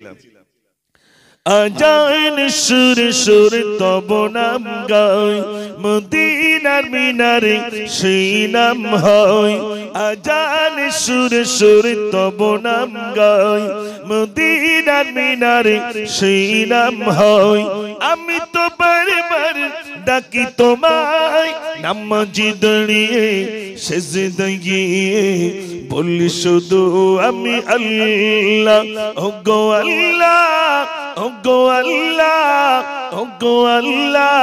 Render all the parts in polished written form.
গিয়েছিলাম। আজান সুর সুর তব নাম গায়, মদিনার মিনারে সেই নাম হয়। আজান সুর সুর তব নাম গায়, মদিনার মিনারে সেই নাম হয়। আমি তো বারবার ডাকি তোমায়, নামাজি দাঁড়িয়ে সেজদায় গিয়ে বলি শুধু আমি আল্লাহ, ওগো আল্লাহ, ওগো আল্লাহ, ওগো আল্লাহ,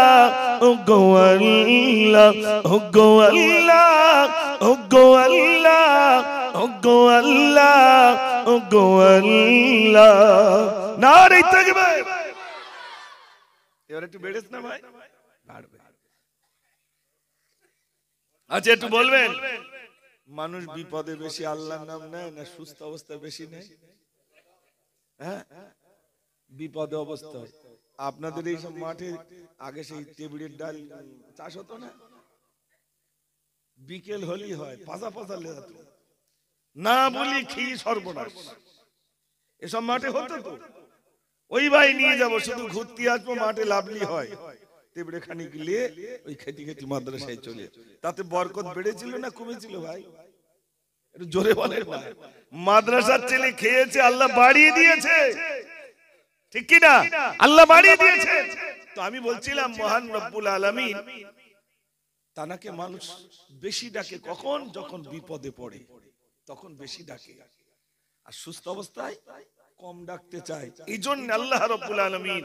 ওগো আল্লাহ, ওগো আল্লাহ, ওগো আল্লাহ, ওগো আল্লাহ, ওগো আল্লাহ। নারে তাকবীর। এবার একটু বেড়েছ না ভাই? বাড়বে। আচ্ছা একটু বলবেন, মানুষ বিপদে বেশি আল্লাহর নাম নেয় না সুস্থ অবস্থা বেশি নেয়? হ্যাঁ, বিপদে অবস্থায় আপনাদের এই সব মাঠে আগে সেই টেবিলের ডাল চাষ হতো না, বিকেল হলি হয় পাজা পাজা লেজাত না বলি খেয়ে সর্বনাশ। এসব মাঠে হতো তো, ওই ভাই নিয়ে যাব শুধু ঘুরতে আসবো, মাঠে লাভলি হয় তেবড়ে খানি গিয়ে ওই খেতে খেতে মাদ্রাসায় চলে। তাতে বরকত বেড়েছিল না কমেছিল ভাই? একটু জোরে বলেন না। মাদ্রাসার ছেলে খেয়েছে, আল্লাহ বাড়িয়ে দিয়েছে, ঠিক কি না? আল্লাহ বাড়িয়ে দিয়েছে। তো আমি বলছিলাম মহান রব্বুল আলামিন তানাকে মানুষ বেশি ডাকে কখন? যখন বিপদে পড়ে তখন বেশি ডাকে, আর সুস্থ অবস্থায় কম ডাকতে চায়। এই জন্য আল্লাহ রব্বুল আলামিন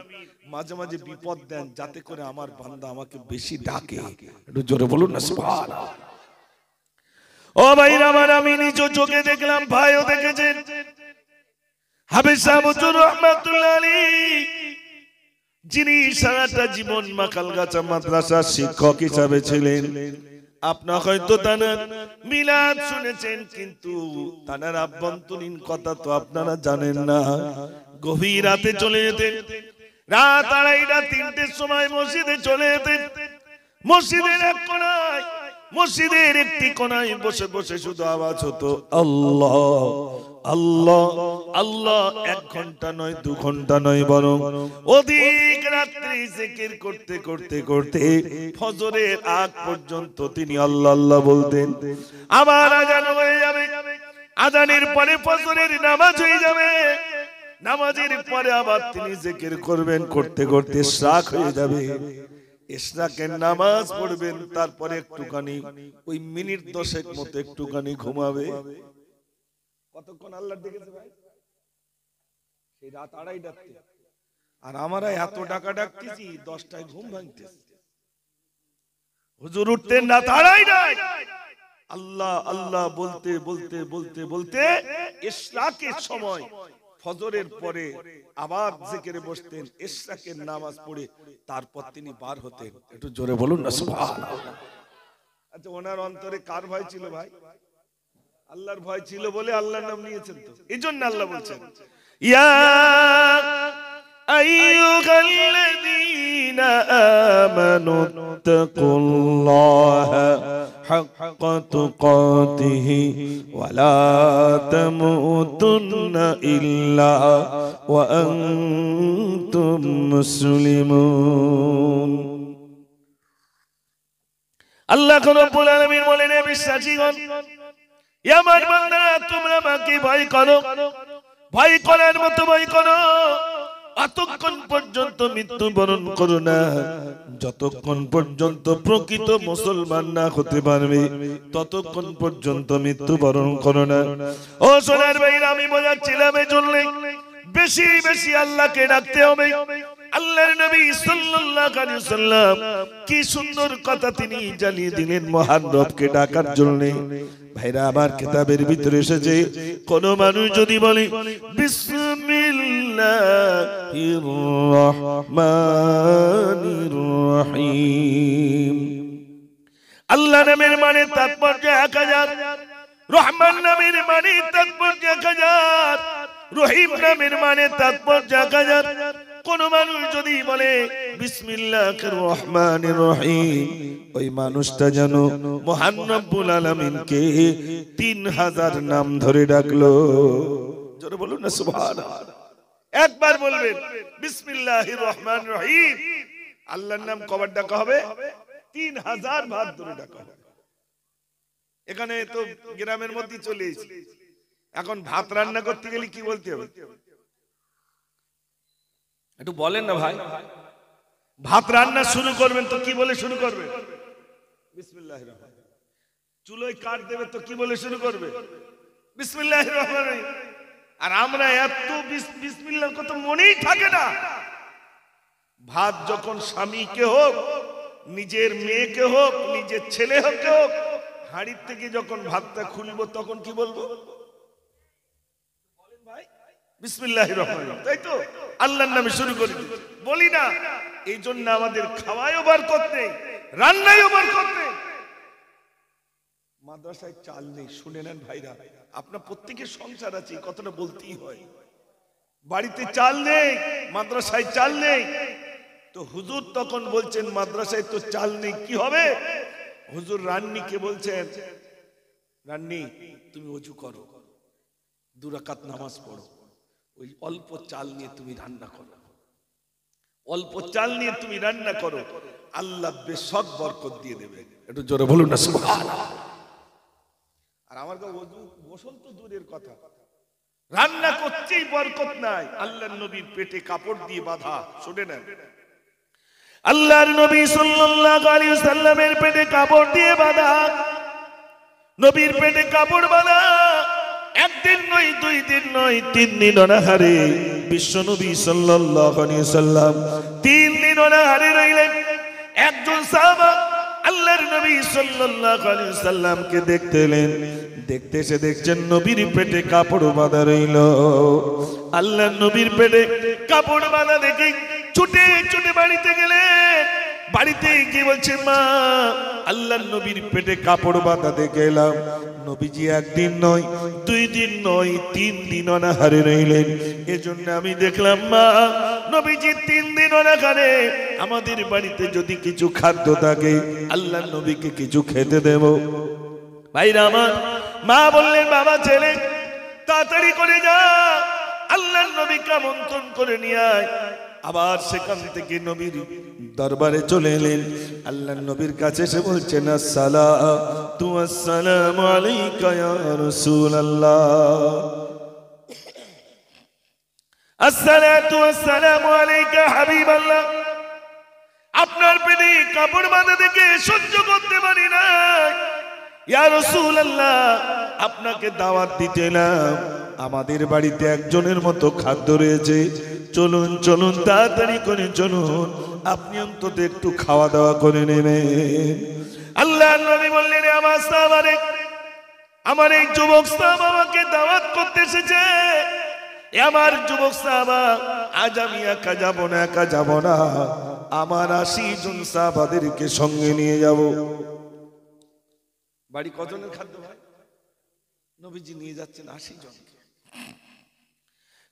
মাঝে মাঝে বিপদ দেন যাতে করে আমার বান্দা আমাকে বেশি ডাকে। একটু জোরে বলুন না সুবহানাল্লাহ। ও ভাইরা আমার, আমি নিজ চোখে দেখলাম, ভাইও দেখেছেন, হাফেজ সাহেব হুজুর রহমাতুল্লাহ আলাইহি, যিনি সারাটা জীবন মাকালগাছা মাদ্রাসার শিক্ষক হিসাবে ছিলেন। আপনারা হয়তো তানার মিলাদ শুনেছেন, কিন্তু তানার আভ্যন্তরীণ কথা তো আপনারা জানেন না। গভীর রাতে চলে যেতেন, রাত 2:30 3টের সময় মসজিদে চলে যেতেন। মসজিদের এক কোণায়, মসজিদের একটি কোণায় বসে বসে শুধু আওয়াজ হতো আল্লাহ আল্লাহ আল্লাহ। 1 ঘন্টা নয় 2 ঘন্টা নয়, বরং অধিক রাত্রি জিকির করতে করতে করতে ফজরের আগ পর্যন্ত তিনি আল্লাহ আল্লাহ বলতেন। আবার আজান হয়ে যাবে, আজানের পরে ফজরের নামাজ হয়ে যাবে, নামাজের পরে আবার তিনি জিকির করবেন, করতে করতে ইশরাক হয়ে যাবে, ইশরাকের নামাজ পড়বেন, তারপরে একটুখানি ওই মিনিট 10 মতো একটুখানি ঘুমাবে। কতক্ষণ আল্লাহ ডেকেছে ভাই? সেই রাত 2:30। আর আমরা এত টাকা ডাকতেছি 10টায় ঘুম ভাঙতেছে। হুজুর উঠতেন না 2:30, আল্লাহ আল্লাহ বলতে বলতে বলতে বলতে ইশরাকের সময় ফজরের পরে আবার জিকিরে বসতেন, ইশরাকের নামাজ পড়ে তারপর তিনি বার হতেন। একটু জোরে বলুন না সুবহানাল্লাহ। আচ্ছা, ওনার অন্তরে কার ভয় ছিল ভাই? আল্লাহর ভয় ছিল বলে আল্লাহর নাম নিয়েছেন। তো এইজন্য আল্লাহ বলছেন, ইয়া আইয়ুহাল্লাযীনা আমানু তাকুল্লাহা হাক্কা তুকাতিহি ওয়া লা তামুতুন্না ইল্লা ওয়া আনতুম মুসলিমুন। আল্লাহ রাব্বুল আলামিন বলেন, হে বিশ্বাসীগণ, আমার বান্দারা তোমরা আমাকে ভয় করো, ভয় করার মতো ভয় করো। এতক্ষণ পর্যন্ত মৃত্যুবরণ করো না, যতক্ষণ পর্যন্ত প্রকৃত মুসলমান না হতে পারবে ততক্ষণ পর্যন্ত মৃত্যুবরণ করো না। ও সোনার ভাইরা, আমি বোঝাচ্ছিলাম এই জন্য বেশি বেশি আল্লাহকে ডাকতে হবে। আল্লাহর নবী সাল্লাল্লাহু আলাইহি ওয়াসাল্লাম কি সুন্দর কথা তিনি জানিয়ে দিলেন মহান রবকে ডাকার জন্য। ভাইরা আমার, কিতাবের ভিতরে এসেছে, কোন মানুষ যদি বলে বিসমিল্লাহির রহমানির রহিম, আল্লাহ নামের মানে তাৎপর্য 1000, রহমান নামের মানে তাৎপর্য 1000, রহিম নামের মানে তাৎপর্য 1000। কোন মানুষ যদি বলে বিসমিল্লাহির রহমানির রহিম, ওই মানুষটা যেন মহান রব্বুল আলামিনকে 3000 নাম ধরে ডাকলো। জোরে বলুন না সুবহানাল্লাহ। একবার বলবেন বিসমিল্লাহির রহমানির রহিম, আল্লাহর নাম কবার ডাকা হবে? 3000 ভাত ধরে ডাকা হবে। এখানে তো গ্রামের মধ্যে চলে এসেছি, এখন ভাত রান্না করতে গেলে কি বলতে হবে একটু বলেন না ভাই। ভাত রান্না শুরু করবেন তো কি বলে শুরু করবেন? বিসমিল্লাহির রহমানির রহিম। চুলোয় কাঠ দেবে তো কি বলে শুরু করবে? বিসমিল্লাহির রহমানির রহিম। আর আমরা এত বিসমিল্লাহর কথা মনেই থাকে না। ভাত যখন স্বামীকে হোক, নিজের মেয়েকে হোক, নিজের ছেলে হোক, হাড়ির থেকে যখন ভাতটা খুলবো তখন কি বলবো? বিসমিল্লাহির রহমানির রহিম, তাই তো? আল্লাহর নামে শুরু করি, বলি না? এই জন্য আমাদের খাওয়ায়ও বরকত নেই, রান্নায়ও বরকত নেই। মাদ্রাসায় চাল নেই, শুনে নেন ভাইরা, আপনার প্রত্যেকের সংসার আছে, কথাটা বলতেই হয়। বাড়িতে চাল নেই, মাদ্রাসায় চাল নেই, তো হুজুর তখন বলছেন মাদ্রাসায় তো চাল নেই, কি হবে? হুজুর রান্নিকে বলছেন, রান্নি তুমি ওযু করো, 2 রাকাত নামাজ পড়ো, ওই অল্প চাল নিয়ে তুমি রান্না করো, অল্প চাল নিয়ে তুমি রান্না করো, আল্লাহ বেশক বরকত দিয়ে দেবে। একটু জোরে বলুন না সুবহানাল্লাহ। আর আমার ওযু গোসল তো দূরের কথা, রান্না করতেই বরকত নাই। আল্লাহর নবীর পেটে কাপড় দিয়ে বাঁধা, শুনে নেন, আল্লাহর নবী সাল্লাল্লাহু আলাইহি ওয়াসাল্লামের পেটে কাপড় দিয়ে বাঁধা, নবীর পেটে কাপড় বাঁধা, একদিন নয়, 2 দিন নয়, 3 দিন অনাহারে বিশ্ব নবী সাল্লাল্লাহু আলাইহি ওয়াসাল্লাম 3 দিন অনাহারে রইলেন। একজন সাহাবা আল্লাহর নবী সাল্লাল্লাহু আলাইহি ওয়াসাল্লামকে দেখতে এলেন, দেখতে এসে দেখছেন নবীর পেটে কাপড় বাঁধা রইল। আল্লাহর নবীর পেটে কাপড় বাঁধা দেখে ছুটে ছুটে বাড়িতে গেলেন। বাড়িতে গিয়ে বলছে, মা আল্লাহর নবীর পেটে কাপড় বাঁধা দেখে এলাম। নবীজি 1 দিন নয়, 2 দিন নয়, 3 দিন অনাহারে রইলেন। এজন্য আমি দেখলাম মা, নবীজি 3 দিন অনাহারে, আমাদের বাড়িতে যদি কিছু খাদ্য থাকে আল্লাহর নবীকে কিছু খেতে দেব। ভাইরা আমার, মা বললেন, বাবা ছেলে তাড়াতাড়ি করে যা, আল্লাহর নবীকে আমন্ত্রণ করে নিয়ে আয়। আবার সেখান থেকে নবীর দরবারে চলে এলেন। আল্লাহর নবীর কাছে এসে বলছেন, আসসালাতু ওয়াসসালামু আলাইকা ইয়া রাসূলুল্লাহ, আসসালাতু ওয়াসসালামু আলাইকা হাবিবাল্লাহ। আপনার পেটে কাপড় বাঁধা দেখে সহ্য করতে পারি না, ইয়া রাসূলুল্লাহ আপনাকে দাওয়াত দিতে এলাম। আমাদের বাড়িতে একজনের মতো খাদ্য রয়েছে, চলুন চলুন তাড়াতাড়ি করে চলুন, আপনি অন্তত একটু খাওয়া দাওয়া করে নেবেন। আল্লাহর নবী বললেন, আমার সাহাবারে, আমার এই যুবক সাহাবা আমাকে দাওয়াত করতে এসেছে। আমার যুবক সাহাবা, আজ আমি একা যাব না, একা যাব না, আমার 80 জন সাহাবাদেরকে সঙ্গে নিয়ে যাব। বাড়ি কজনের খাদ্য ভাই? নবীজি নিয়ে যাচ্ছেন 80 জনকে।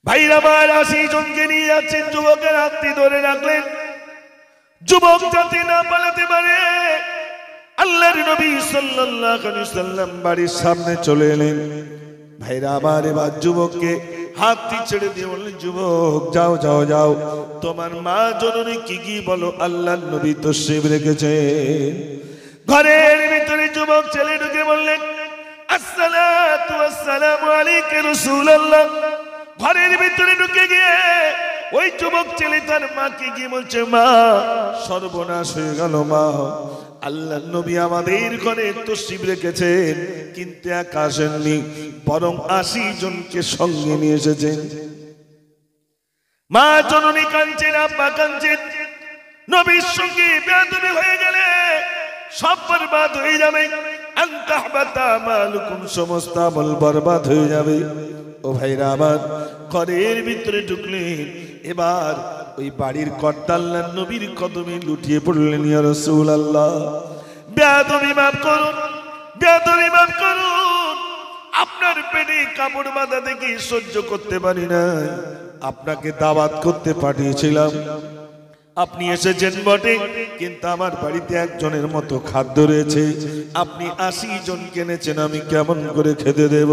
ভাইরা আমার 80 জনকে নিয়ে যাচ্ছেন। যুবকের হাতটি ধরে রাখলেন, যুবক যাতে না পালাতে পারে। আল্লাহর নবী সাল্লাল্লাহু আলাইহি ওয়াসাল্লাম বাড়ির সামনে চলে এলেন। ভাইরা আমার এবার যুবককে হাতটি ছেড়ে দিয়ে বললেন, যুবক যাও যাও যাও, তোমার মা জননী কি কি বলো, আল্লাহর নবী তশরিফ রেখেছেন। ঘরের ভিতরে যুবক ছেলে ঢুকে বললেন, আসসালাতু ওয়াসসালামু আলাইকা রাসূলুল্লাহ। ঘরের ভিতরে ঢুকে গিয়ে ওই যুবক ছেলে তার মাকে গিয়ে বলছে, মা সর্বনাশ হয়ে গেল মা, আল্লাহর নবী আমাদের ঘরে তশরিফ রেখেছেন, কিন্তু একা আসেননি, বরং 80 জনকে সঙ্গে নিয়ে এসেছেন। মা জননী কাঁদছেন, আব্বা কাঁদছেন। নবীর সঙ্গে বেয়াদবি হয়ে গেলে সব বরবাদ হয়ে যাবে। আনতাহবাতা মালুকুম, সমস্ত আমল বরবাদ হয়ে যাবে। ও ভাইরা আমার, ঘরের ভিতরে ঢুকলেন। এবার ওই বাড়ির কর্তা আল্লাহর নবীর কদমে লুটিয়ে পড়লেন, ইয়া রাসূলুল্লাহ বেয়াদবি মাফ করুন, বেয়াদবি মাফ করুন। আপনার পেটে কাপড় বাঁধা দেখে সহ্য করতে পারি না, আপনাকে দাওয়াত করতে পাঠিয়েছিলাম, আপনি এসেছেন বটে, কিন্তু আমার বাড়িতে একজনের মতো খাদ্য রয়েছে, আপনি 80 জন কিনেছেন, আমি কেমন করে খেতে দেব?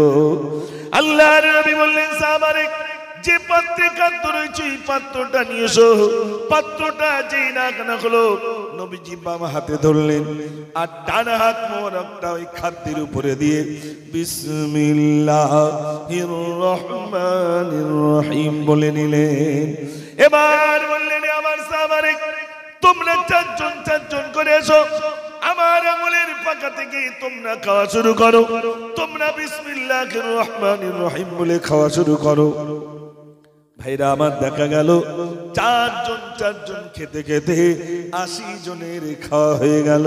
আল্লাহর নবী বললেন, সাহাবারে যে পাত্রে খাদ্য রয়েছে এই পাত্রটা নিয়ে এসো। পাত্রটা যেই না কেনা হলো নবীজি বাম হাতে ধরলেন আর ডান হাত মোবারকটা ওই খাদ্যের উপরে দিয়ে বিসমিল্লাহির রহমানির রহিম বলে নিলেন। এবার বললেন আমার সাহাবারে তোমরা চারজন করে এসো, আমার আঙুলের পাকা থেকে তোমরা খাওয়া শুরু করো, তোমরা বিসমিল্লাহির রহমানির রহিম বলে খাওয়া শুরু করো। ভাইরা আমার দেখা গেল চারজন খেতে খেতে 80 জনের খাওয়া হয়ে গেল।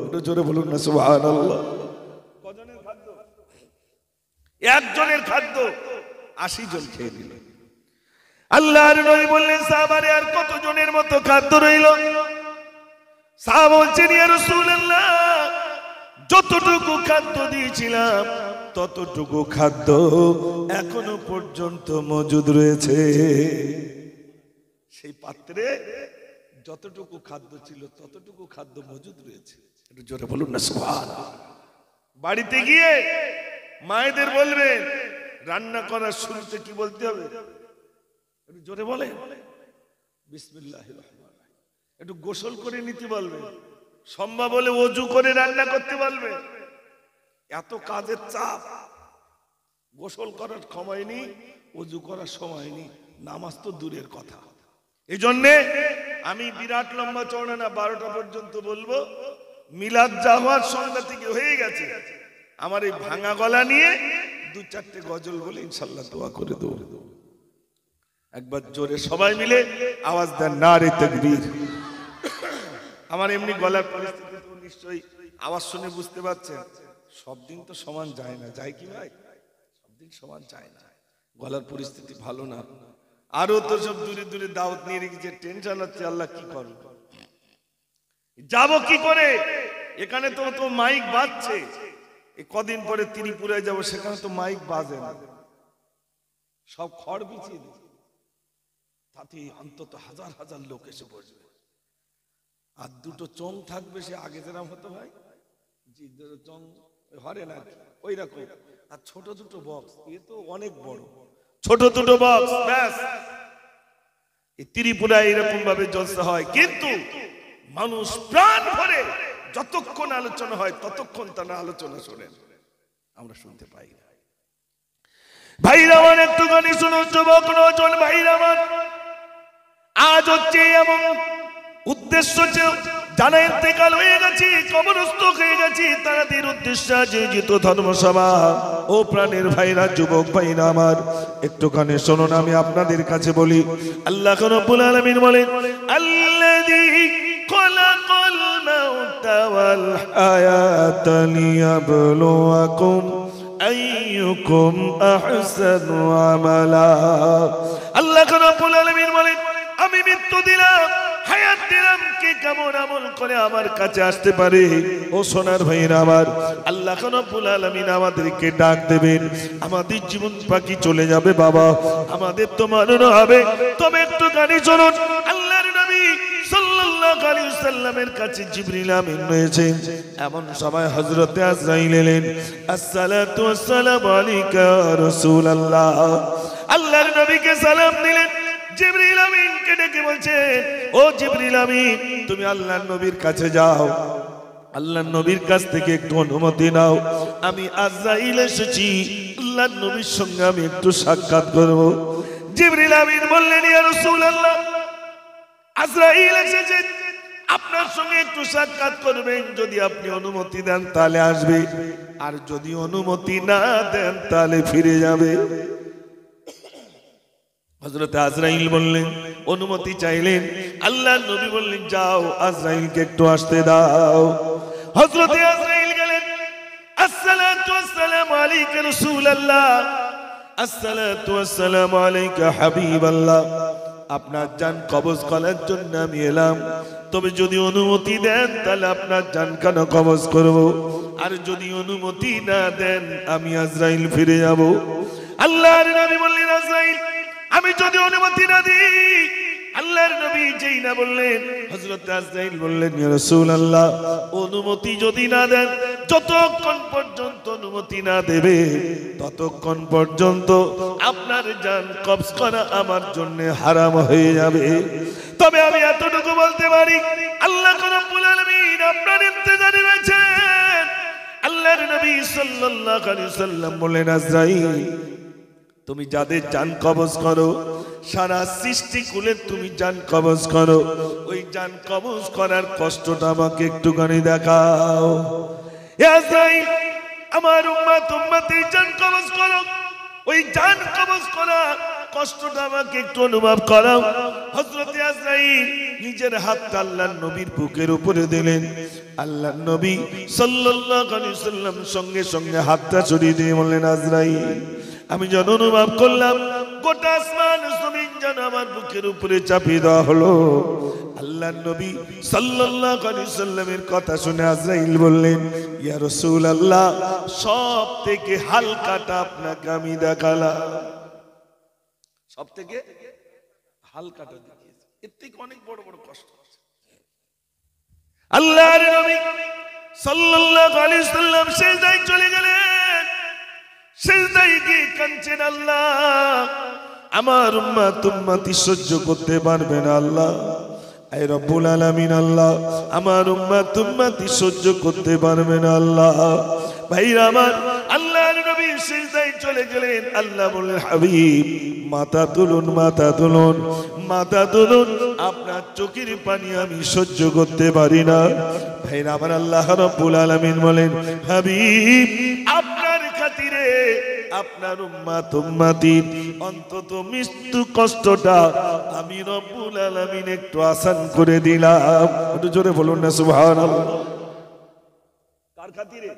একটু জোরে বলুন না সুবহানাল্লাহ। কজনের খাদ্য? একজনের খাদ্য 80 জন খেয়ে নিল। আল্লাহর নবী বললেন সাহাবারে আর কতজনের মতো খাদ্য রইল? সাহাবা বলছেন ইয়া রাসূলুল্লাহ যতটুকু খাদ্য দিয়েছিলাম ততটুকু খাদ্য এখনো পর্যন্ত মজুদ রয়েছে। সেই পাত্রে যতটুকু খাদ্য ছিল ততটুকু খাদ্য মজুদ রয়েছে। একটু জোরে বলুন না সুবহানাল্লাহ। বাড়িতে গিয়ে মায়েদের বলবেন রান্না করার শুরুতে কি বলতে হবে? একটু জোরে বলেন বিসমিল্লাহির রহমানির রহিম। একটু গোসল করে নিতে বলবেন, সম্ভব হলে ওযু করে রান্না করতে বলবেন। এত কাজের চাপ, গোসল করার সময় নেই, ওযু করার সময় নেই, নামাজ তো দূরের কথা। এই জন্য আমি বিরাট লম্বা চওড়া না 12টা পর্যন্ত বলবো। মিলাদ যা হওয়ার সন্ধ্যা থেকে হয়ে গেছে, আমার এই ভাঙা গলা নিয়ে 2-4টে গজল বলে ইনশাআল্লাহ দোয়া করে দেব। একবার জোরে সবাই মিলে আওয়াজ দেন নারে তাকবীর। আমার এমনি গলার পরিস্থিতি তো নিশ্চয়ই আওয়াজ শুনে বুঝতে পারছেন, সব দিন তো সমান যায় না, যায় কি ভাই? সব দিন সমান যায় না, গলার পরিস্থিতি ভালো না। আরো তো সব দূরে দূরে দাওয়াত নিয়ে রেখেছে, টেনশন হচ্ছে আল্লাহ কি করব, যাব কি করে। এখানে তো মাইক বাজছে, এই কদিন পরে ত্রিপুরায় যাব, সেখানে তো মাইক বাজে না, সব খড় বিছিয়ে দিচ্ছে। তাতে অন্তত হাজার হাজার লোক এসে বসবে, আর দুটো চোং থাকবে, সে আগে যেরকম হতো ভাই জি চোং হরে না ওই রকম, আর ছোট দুটো বক্স, এ তো অনেক বড়, ছোট দুটো বক্স ব্যাস। এই ত্রিপুরায় এরকম ভাবে জলসা হয়, কিন্তু মানুষ প্রাণ ভরে যতক্ষণ আলোচনা হয় ততক্ষণ তারা আলোচনা শোনেন, আমরা শুনতে পাই না। ভাইরা আমার একটুখানি শুনুন, যুবক নজন ভাইরা আমার, আজ হচ্ছে এমন উদ্দেশ্য যারা ইন্তেকাল হয়ে গেছে, কবরস্থ হয়ে গেছে, তাদের উদ্দেশ্যে আয়োজিত ধর্মসভা। ও প্রাণের ভাইরা, যুবক ভাইরা আমার, একটুখানি শুনুন, আমি আপনাদের কাছে বলি, আল্লাহ রাব্বুল আলামিন বলেন আল্লাযী খালাকাল মাউতা ওয়াল হায়াতা লিয়াবলুয়াকুম আইয়ুকুম আহসানু আমালা। আল্লাহ রাব্বুল আলামিন বলেন আমি মৃত্যু দিলাম, হায়াত দিলাম, কে কেমন আমল করে আমার কাছে আসতে পারে। ও সোনার ভাইরা আমার, আল্লাহ রাব্বুল আলামিন আমাদেরকে ডাক দেবেন, আমাদের জীবন পাখি চলে যাবে বাবা, আমাদের তো মরণ হবে। তবে একটু গাড়ি চলুন, আল্লাহর নবী সাল্লাল্লাহু আলাইহি ওয়াসাল্লামের কাছে জিবরিল আমিন রয়েছে। এমন সময় হযরতে আজরাইল এলেন, আসসালাতু ওয়াসসালামু আলাইকা ইয়া রাসূলুল্লাহ। আল্লাহর নবীকে সালাম দিলেন। জিবরিল আমিনকে ডেকে বলছেন, ও জিবরিল আমিন, তুমি আল্লাহর নবীর কাছে যাও, আল্লাহর নবীর কাছ থেকে একটু অনুমতি নাও, আমি আজরাইল এসেছি, আল্লাহর নবীর সঙ্গে আমি একটু সাক্ষাৎ করব। জিবরিল আমিন বললেন, ইয়া রাসূলুল্লাহ, আজরাইল এসেছে, আপনার সঙ্গে একটু সাক্ষাৎ করবেন, যদি আপনি অনুমতি দেন তাহলে আসবে, আর যদি অনুমতি না দেন তাহলে ফিরে যাবে। হযরত আজরাইল বললেন, অনুমতি চাইলেন, আল্লাহর নবী বললেন, যাও আজরাইলকে একটু আসতে দাও। হযরত আজরাইল গেলেন, আসসালাতু ওয়াসসালামু আলাইকা রাসূলুল্লাহ, আসসালাতু ওয়াসসালামু আলাইকা হাবিবাল্লাহ, আপনার জান কবজ করার জন্য আমি এলাম, তবে যদি অনুমতি দেন তাহলে আপনার জান কেন কবজ করব, আর যদি অনুমতি না দেন আমি আজরাইল ফিরে যাব। আল্লাহর নবী বললেন, আজরাইল, আমি যদি অনুমতি না দিই আল্লাহর নবী যেই না বললেন, হযরত আজরাইল বললেন, ইয়া রাসূলুল্লাহ, অনুমতি যদি না দেন, যতক্ষণ পর্যন্ত অনুমতি না দেবে ততক্ষণ পর্যন্ত আপনার জান কবজ করা আমার জন্য হারাম হয়ে যাবে। তবে আমি এতটুকু বলতে পারি, আল্লাহ রাব্বুল আলামিন আপনার ইন্তজারে রয়েছেন। আল্লাহর নবী সাল্লাল্লাহু আলাইহি ওয়াসাল্লাম বললেন, আজরাইল, তুমি যাদের জান কবজ করো, সারা সৃষ্টি কুলে তুমি জান কবজ করো, ওই জান কবজ করার কষ্টটা আমাকে একটুখানি দেখাও। হে আজরাইল, আমার উম্মতের জান কবজ করো, ওই জান কবজ করা কষ্টটা আমাকে একটু অনুভব করাও। হযরত আজরাইল নিজের হাতটা আল্লাহর নবীর বুকের উপরে দিলেন। আল্লাহর নবী সাল্লাল্লাহু আলাইহি ওয়াসাল্লাম সঙ্গে সঙ্গে হাতটা ছড়িয়ে দিয়ে বললেন, আজরাইল, আমি যখন অনুভব করলাম গোটা আসমান জমিন যেন আমার বুকের উপরে চাপিয়ে দেওয়া হলো। আল্লাহর নবী সাল্লাল্লাহু আলাইহি ওয়াসাল্লামের কথা শুনে আজরাইল বললেন, ইয়া রাসূলুল্লাহ, সব থেকে হালকাটা আপনাকে আমি দেখালাম, সব থেকে হালকাটা দেখিয়েছি, এর থেকে অনেক বড় বড় কষ্ট আছে। আল্লাহর নবী সাল্লাল্লাহু আলাইহি ওয়াসাল্লাম সিজদায় চলে গেলেন। সিজদায় গিয়ে কাঁদছেন, আল্লাহ, আমার উম্মতি সহ্য করতে পারবে না আল্লাহ, আয় রব্বুল আলামিন, আল্লাহ, আমার উম্মতি সহ্য করতে পারবে না আল্লাহ। ভাইরা আমার, আল্লাহর নবী সিজদায় চলে গেলেন। আল্লাহ বললেন, হাবিব, মাথা তুলুন, মাথা তুলুন, মাথা তুলুন, আপনার চোখের পানি আমি সহ্য করতে পারি না। ভাইরা আমার, আল্লাহ রব্বুল আলামিন বলেন, হাবিব, আপনার খাতিরে আপনার উম্মতির অন্তত মৃত্যু কষ্টটা আমি রব্বুল আলামিন একটু আসান করে দিলাম। একটু জোরে বলুন না সুবহানাল্লাহ। কার খাতিরে?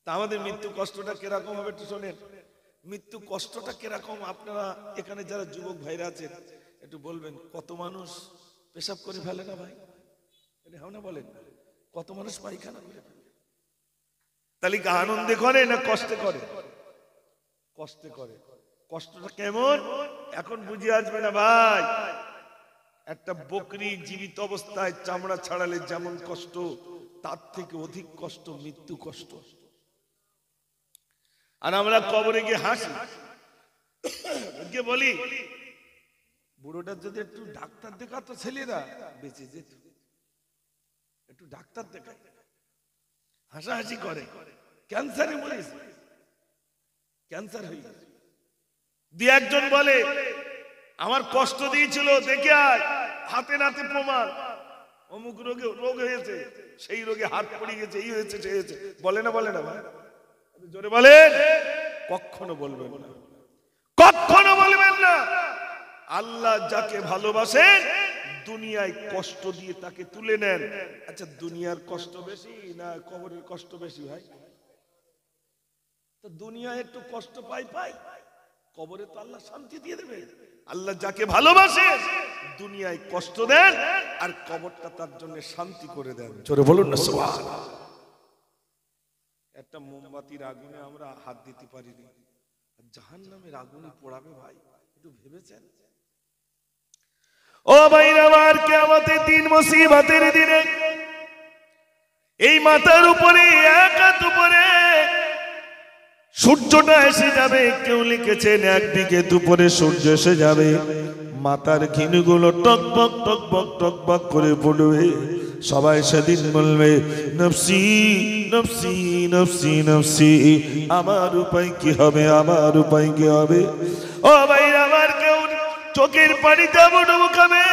তা আমাদের মৃত্যু কষ্টটা কিরকম হবে একটু শোনেন। মৃত্যু কষ্টটা কিরকম আপনারা এখানে যারা যুবক ভাইরা আছেন একটু বলবেন। কত মানুষ পেশাব করে ফেলে না ভাই, এটা হয় না? বলেন, কত মানুষ পায়খানা করে ফেলে। তাহলে কি আনন্দে করে না কষ্টে করে? কষ্টে করে। কষ্টটা কেমন এখন বুঝে আসবে না ভাই। একটা বকরি জীবিত অবস্থায় চামড়া ছাড়ালে যেমন কষ্ট, তার থেকে অধিক কষ্ট মৃত্যু কষ্ট। আর আমরা কবরে গিয়ে হাসি, গিয়ে বলি, বুড়োটার যদি একটু ডাক্তার দেখাতো ছেলেরা বেঁচে যেত, একটু ডাক্তার দেখায়। হাসাহাসি করে, ক্যান্সারে মরেছে, ক্যান্সার হয়ে গেছে। দুই একজন বলে, আমার কষ্ট দিয়েছিল দেখে আয়, হাতে নাতে প্রমাণ, অমুক রোগে রোগ হয়েছে, সেই রোগে হাত পড়ে গেছে, এই হয়েছে, সেই হয়েছে। বলে না? বলে না ভাই? জোরে বলেন। কখনো বলবেন না, কখনো বলবেন না। আল্লাহ যাকে ভালোবাসেন দুনিয়ায় কষ্ট দিয়ে তাকে তুলে নেন। আচ্ছা, দুনিয়ার কষ্ট বেশি না কবরের কষ্ট বেশি ভাই? তো দুনিয়ায় একটু কষ্ট পাই, কবরে তো আল্লাহ শান্তি দিয়ে দেবে। আল্লাহ যাকে ভালোবাসে দুনিয়ায় কষ্ট দেন আর কবরটা তার জন্য শান্তি করে দেন। জোরে বলুন না সুবহানাল্লাহ। একটা মোমবাতির আগুনে আমরা হাত দিতে পারিনি, জাহান্নামের আগুনে পোড়াবে ভাই, একটু ভেবেছেন? ও ভাইরা আমার, কিয়ামতের দিন, মুসিবতের দিনে এই মাথার উপরে, এক হাত উপরে সূর্যটা এসে যাবে। কেউ লিখেছেন 1 বিঘে দুপুরে সূর্য এসে যাবে, মাথার ঘিনুগুলো টকবক টকবক টকবক করে পড়বে। সবাই সেদিন বলবে, নফসি নফসি নফসি নফসি, আমার উপায় কি হবে, আমার উপায় কি হবে? ও ভাই আমার, কেউ চোখের পানিতে হাবুডুবু খাবে,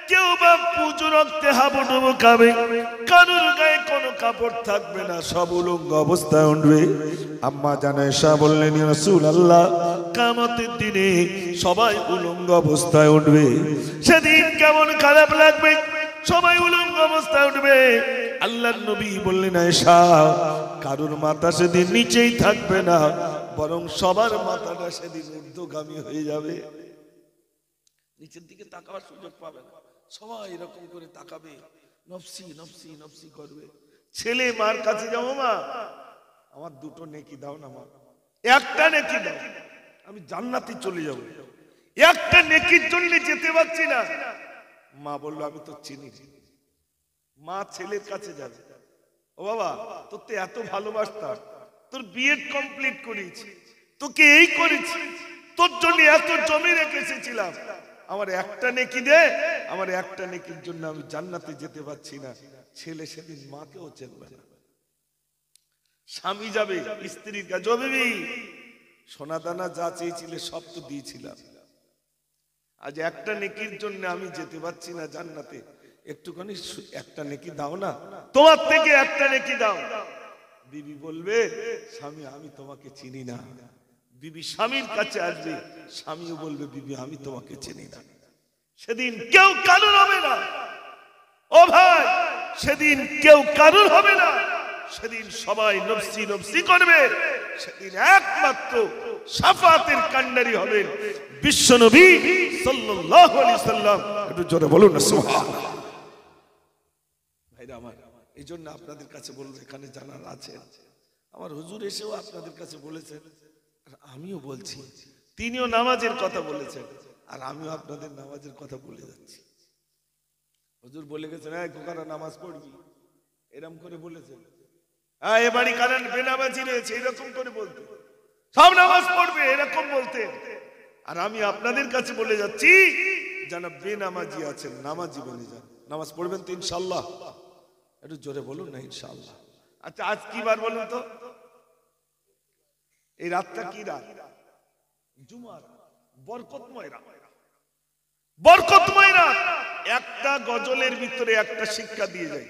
কেউ বা পুজো রক্তে হাবুডুবু খাবে, কারোর গায়ে কোনো কাপড় থাকবে না, সব উলঙ্গ অবস্থায় উঠবে। আম্মা জান আয়েশা বললেন, ইয়া রাসূলুল্লাহ, কিয়ামতের দিনে সবাই উলঙ্গ অবস্থায় উঠবে, সেদিন কেমন খারাপ লাগবে, সবাই উলঙ্গ অবস্থায় উঠবে। আল্লাহর নবী বললেন, আয়েশা, কারোর মাথা সেদিন নিচেই থাকবে না, বরং সবার মাথাটা সেদিন ঊর্ধ্বগামী হয়ে যাবে। নিচের দিকে তাকাবার সুযোগ পাবে না, সবাই এরকম করে তাকাবে, নফসি নফসি নফসি করবে। ছেলে মার কাছে যাও, মা আমার 2টো নেকি দাও না, মা একটা নেকি দাও, আমি জান্নাতে চলে যাব। একটা নেকির জন্য যেতে পারছি না। মা বললো আমি তো চিনি। মা ছেলের কাছে যাবে, ও বাবা তোর তো এত ভালোবাসতাম, তোর বিএড কমপ্লিট করেছি, তোকে এই করেছি, তোর জন্য এত জমি রেখে এসেছিলাম, আমার একটা নেকি দে, আমার একটা নেকির জন্য আমি জান্নাতে যেতে পারছি না। ছেলে সেদিন মাকেও চেনবে না। স্বামী যাবে স্ত্রীর কাছে, ও বিবি সোনা দানা যা চেয়েছিলে সব তো দিয়েছিলাম, আজ একটা নেকির জন্য আমি যেতে পারছি না জান্নাতে, একটুখানি একটা নেকি দাও না, তোমার থেকে একটা নেকি দাও। বিবি বলবে স্বামী আমি তোমাকে চিনি না। বিবি স্বামীর কাছে আসবে, স্বামীও বলবে বিবি আমি তোমাকে চিনি না। সেদিন কেউ কারুর হবে না, ও ভাই সেদিন কেউ কারুর হবে না, সেদিন সবাই নফসি নফসি করবে। সেদিন একমাত্র শাফাতের কান্ডারি হবেন বিশ্বনবী সাল্লাল্লাহু আলাইহি সাল্লাম। একটু জোরে বলুন না সুবহানাল্লাহ। ভাইরা আমার, এই জন্য আপনাদের কাছে বলবো, এখানে জানার আছে, আমার হুজুর এসেও আপনাদের কাছে বলেছেন, আর আমিও বলছি, তিনিও নামাজের কথা বলেছেন, আর আমিও আপনাদের নামাজের কথা বলে যাচ্ছি। হুজুর বলে গেছেন এই কোকারা নামাজ পড়বি, এরকম করে বলেছেন। হ্যাঁ এ বাড়ি কারণ বেনামাজি রয়েছে এরকম করে বলতে, সব নামাজ পড়বে এরকম বলতে। আর আমি আপনাদের কাছে বলে যাচ্ছি যারা বেনামাজি আছেন নামাজি বনে যান, নামাজ পড়বেন তো ইনশাআল্লাহ। একটু জোরে বলুন না ইনশাআল্লাহ। আচ্ছা আজ কি বার বলুন তো? এই রাতটা কি রাত? জুমার বরকতময় রাত, বরকতময় রাত। একটা গজলের ভিতরে একটা শিক্ষা দিয়ে যায়।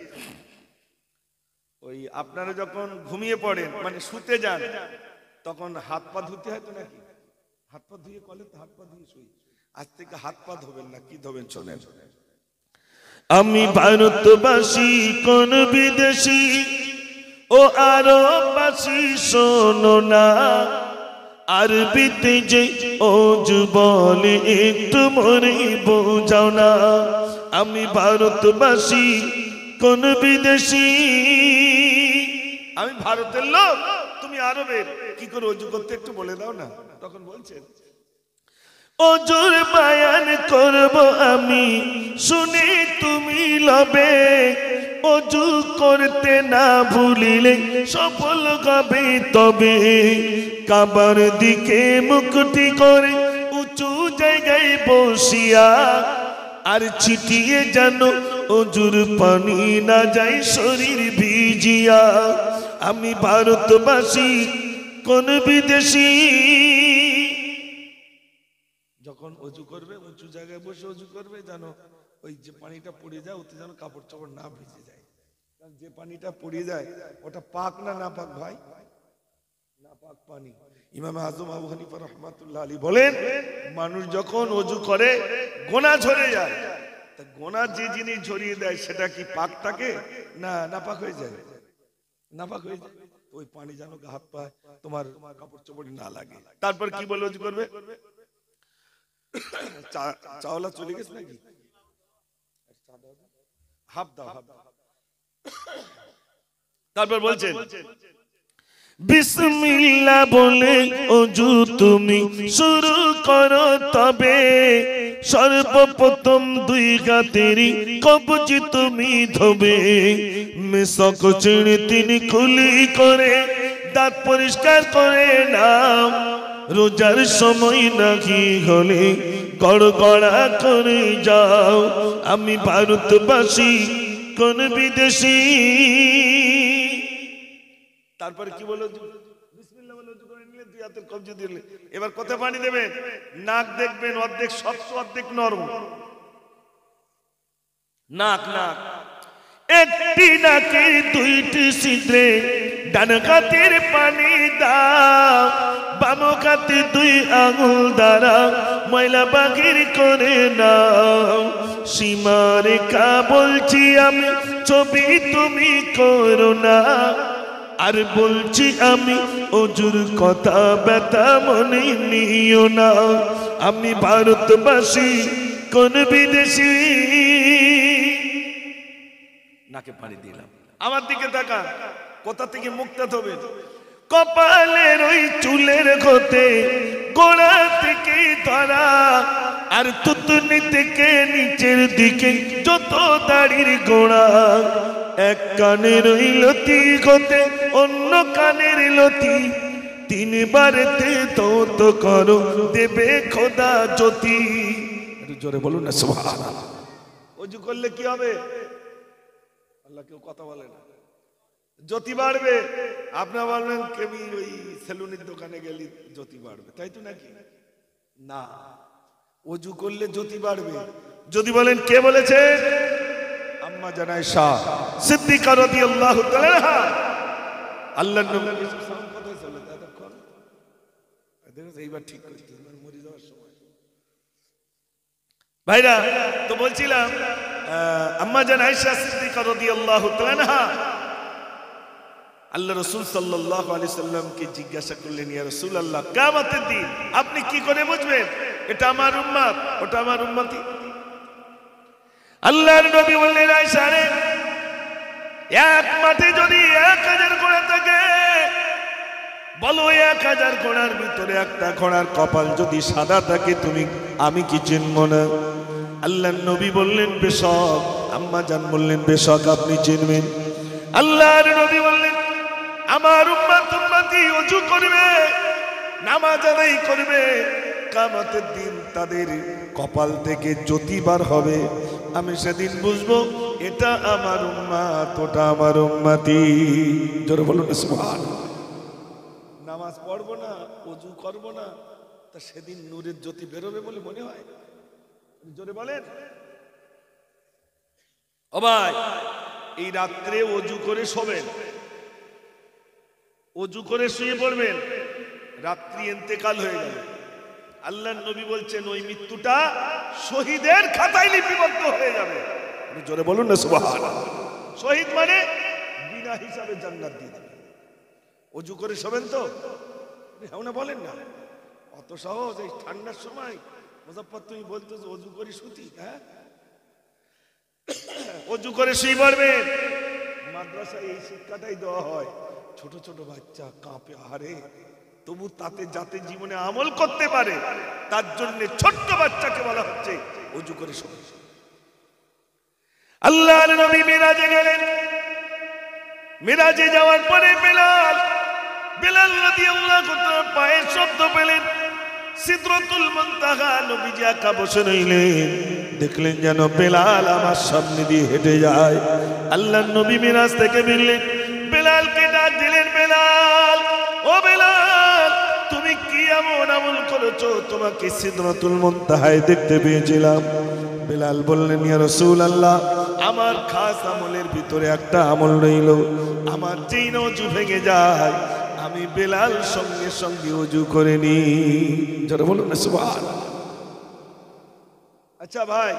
ওই আপনারা যখন ঘুমিয়ে পড়েন মানে শুতে যান, তখন হাত পা ধুতে হয় তো নাকি? হাত পা ধুয়ে কলে তো হাত পা ধুয়ে শুই। আজ থেকে হাত পা ধোবেন না, কি ধোবেন শোনেন। আমি ভারতবাসী কোন বিদেশি ও আরববাসী শোনো না, আরবিতে যে ওযু বলে একটু মনে বোঝাও না। আমি ভারতবাসী কোন বিদেশি, আমি ভারতের লোক, তুমি আরবের, কি করে ওযু করতে একটু বলে দাও না। তখন বলছেন ওযুর বায়ান করব আমি, শুনে তুমি লবে, ওযু করতে না ভুলিলে সফল হবে তবে। কাবার দিকে মুখটি করে উঁচু জায়গায় বসিয়া, আর ছিটিয়ে যেন ওযুর পানি না যায় শরীর ভিজিয়া। আমি ভারতবাসী কোন বিদেশি। যখন ওযু করবে উঁচু জায়গায় বসে ওযু করবে, যেন ওই যে পানিটা পড়ে যায় ওতে যেন কাপড় চোপড় না ভিজে যায়। কারণ যে পানিটা পড়ে যায় ওটা পাক না না পাক ভাই? না পাক পানি। ইমাম আজম আবু হানিফা রাহমাতুল্লাহ আলাইহি বলেন, মানুষ যখন ওযু করে গোনা ঝরে যায়, তা গোনা যে জিনিস ঝরিয়ে দেয় সেটা কি পাক থাকে না নাপাক হয়ে যায়? নাপাক হয়ে যায়। ওই পানি যেন হাত পায় তোমার কাপড় চোপড় না লাগে। তারপর কি বলে ওযু করবে? চাওলা চলে গেছে নাকি? হাফ দাও, হাফ দাও। তারপর বলছেন বিসমিল্লাহ বলে ওযু তুমি শুরু করো তবে, সর্বপ্রথম দুই হাতেরই কবজি তুমি ধোবে। মেশক ছিঁড়ে তিনি কুলি করে দাঁত পরিষ্কার করে নাও, রোজার সময় নাকি হলে গড়গড়া করে যাও। আমি ভারতবাসী কোন বিদেশি। তারপরে কি বলো? বিসমিল্লাহ বলে ওযু করে নিলে, দুই হাতের কবজি দিলে, এবার কত পানি দেবেন? নাক দেখবেন অর্ধেক শক্ত অর্ধেক নরম। নাক নাক একটি নাকে দুইটি ছিদ্রে, ডান হাতের পানি দাও, বাম হাতে দুই আঙুল দ্বারা ময়লা বাগির করে নাও। সীমারেখা বলছি আমি, ছবি তুমি করো না, আর বলছি আমি ওযুর কথা ব্যথা মনে নিও না। আমি ভারতবাসী কোন বিদেশি। নাকে পানি দিলাম, আমার দিকে তাকান, কোথা থেকে মুখটা ধোবে? কপালের ওই চুলের ঘতে গোড়া থেকে ধরা, আর তুতনি থেকে নিচের দিকে যত দাড়ির গোড়া, এক কানের ওই লতি ঘতে অন্য কানের লতি, তিনবারেতে তৌত করো দেবে খোদা জ্যোতি। একটু জোরে বলুন না সুবহানাল্লাহ। ওযু করলে কি হবে? আল্লাহ কেউ কথা বলে না, জ্যোতি বাড়বে। আপনারা বলবেন কেবি ওই সেলুনের দোকানে গেলে জ্যোতি বাড়বে, তাই তো নাকি? না, ওযু করলে জ্যোতি বাড়বে। যদি বলেন কে বলেছে? আম্মা জান আয়েশা সিদ্দিকা রাদিয়াল্লাহু তাআলা আনহা। আল্লাহর নবী সালাম কোথায় চলে এতক্ষণ? দেখো এইবার ঠিক করতে মরে যাওয়ার সময়। ভাইরা তো বলছিলাম আম্মা জান আয়েশা সিদ্দিকা রাদিয়াল্লাহু তাআলা আনহা আল্লাহ রাসূল সাল্লাল্লাহু আলাইহি সাল্লামকে জিজ্ঞাসা করলেন, ইয়া রাসূলুল্লাহ, কিয়ামতের দিন আপনি কি করে বুঝবেন এটা আমার উম্মত ওটা আমার উম্মতি? আল্লাহর নবী বললেন, আয়েশা রে, এক মাঠে যদি 1000 ঘোড়া থাকে, বলো 1000 ঘোড়ার ভিতরে একটা ঘোড়ার কপাল যদি সাদা থাকে আমি কি চিনব না? আল্লাহর নবী বললেন, বেশক। আম্মা জান বললেন, বেশক আপনি চিনবেন। আল্লাহর নবী বললেন, আমার উম্মতি ওযু করবে, নামাজ আদায় করবে, কিয়ামতের দিন তাদের কপাল থেকে জ্যোতি বার হবে, আমি সেদিন বুঝবো এটা আমার উম্মত ওটা আমার উম্মতি। জোরে বলুন সুবহানাল্লাহ। নামাজ পড়বো না, ওযু করবো না, তা সেদিন নূরের জ্যোতি বেরোবে বলে মনে হয়? জোরে বলেন। ও ভাই, এই রাত্রে ওযু করে শোবেন, ওযু করে শুয়ে পড়বেন, রাত্রি ইন্তেকাল হয়ে গেল, আল্লাহর নবী বলছেন ওই মৃত্যুটা শহীদের খাতায় লিপিবদ্ধ হয়ে যাবে। জোরে বলুন না সুবহানাল্লাহ। শহীদ মানে বিনা হিসাবে জান্নাত দিয়ে দেবে। ওযু করে শোবেন তো? হ্যাঁ না বলেন না, অত সহজ? এই ঠান্ডার সময় মুজাফফর তুমি বলতো যে ওযু করে শুতি? হ্যাঁ, ওযু করে শুয়ে পড়বেন। মাদ্রাসায় এই শিক্ষাটাই দেওয়া হয়, ছোট ছোট বাচ্চা কাঁপে, আহারে, তবু তাতে যাতে জীবনে আমল করতে পারে তার জন্য ছোট্ট বাচ্চাকে বলা হচ্ছে ওযু করে শোবে। আল্লাহর নবী মিরাজে গেলেন। মিরাজে যাওয়ার পরে বেলাল রাদিয়াল্লাহু তাআলা পায়ের শব্দ পেলেন। সিদরাতুল মুনতাহা নবীজি একা বসে রইলেন, দেখলেন যেন বেলাল আমার সামনে দিয়ে হেঁটে যায়। আল্লাহর নবী মিরাজ থেকে মিললেন, বেলালকে ডাক দিলেন, বেলাল, ও বেলাল, তুমি কি এমন আমল করেছো তোমাকে সিদরাতুল মুনতাহায় দেখতে পেয়েছিলাম? বেলাল বললেন, ইয়া রাসূলুল্লাহ, আমার খাস আমলের ভিতরে একটা আমল রইল, আমার যেই না ওযু ভেঙে যায় আমি বেলাল সঙ্গে সঙ্গে ওযু করে নি। যারা বলুন না সুবহানাল্লাহ। আচ্ছা ভাই,